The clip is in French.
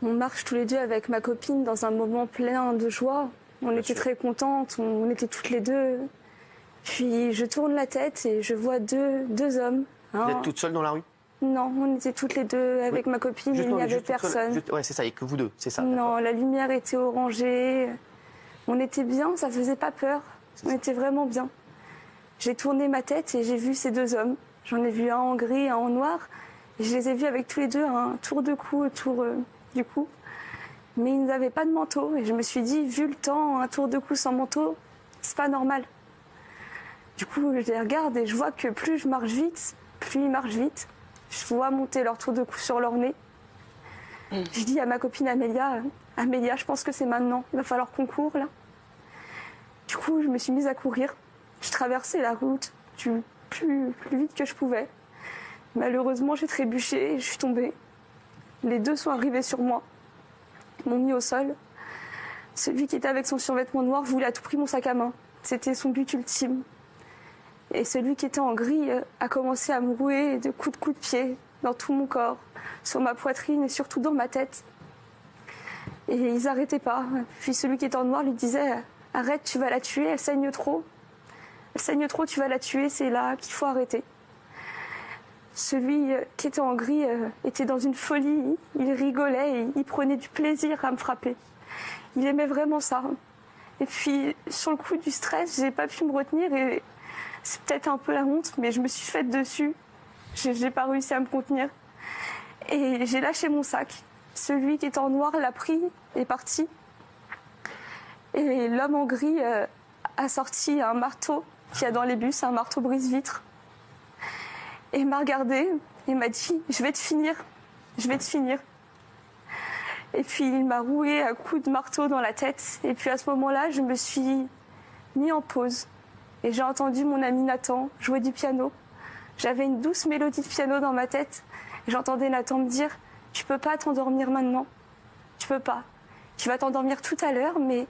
On marche tous les deux avec ma copine dans un moment plein de joie. On était très contentes, on était toutes les deux. Puis je tourne la tête et je vois deux hommes. Vous êtes toute seule dans la rue? Non, on était toutes les deux avec ma copine, il n'y avait personne. Ouais, c'est ça, et que vous deux, c'est ça. Non, la lumière était orangée. On était bien, ça faisait pas peur. On était vraiment bien. J'ai tourné ma tête et j'ai vu ces deux hommes. J'en ai vu un en gris, un en noir. Et je les ai vus avec tous les deux un tour de cou autour du cou. Mais ils n'avaient pas de manteau. Et je me suis dit, vu le temps, un tour de cou sans manteau, c'est pas normal. Du coup, je les regarde et je vois que plus je marche vite, plus ils marchent vite. Je vois monter leur tour de cou sur leur nez. Je dis à ma copine Amélia, Amélia, je pense que c'est maintenant. Il va falloir qu'on court là. Du coup, je me suis mise à courir. Je traversais la route plus vite que je pouvais. Malheureusement, j'ai trébuché et je suis tombée. Les deux sont arrivés sur moi, m'ont mis au sol. Celui qui était avec son survêtement noir voulait à tout prix mon sac à main. C'était son but ultime. Et celui qui était en gris a commencé à me rouer de coups de pied dans tout mon corps, sur ma poitrine et surtout dans ma tête. Et ils n'arrêtaient pas. Puis celui qui était en noir lui disait « Arrête, tu vas la tuer, elle saigne trop. Elle saigne trop, tu vas la tuer, c'est là qu'il faut arrêter. » Celui qui était en gris était dans une folie. Il rigolait et il prenait du plaisir à me frapper. Il aimait vraiment ça. Et puis, sur le coup du stress, j'ai pas pu me retenir et c'est peut-être un peu la honte, mais je me suis faite dessus. J'ai pas réussi à me contenir. Et j'ai lâché mon sac. Celui qui était en noir l'a pris et est parti. Et l'homme en gris a sorti un marteau qu'il y a dans les bus, un marteau brise-vitre. Et il m'a regardé et m'a dit « Je vais te finir, je vais te finir ». Et puis il m'a roué à coups de marteau dans la tête. Et puis à ce moment-là, je me suis mis en pause. Et j'ai entendu mon ami Nathan jouer du piano. J'avais une douce mélodie de piano dans ma tête. Et j'entendais Nathan me dire « Tu peux pas t'endormir maintenant. Tu peux pas. Tu vas t'endormir tout à l'heure, mais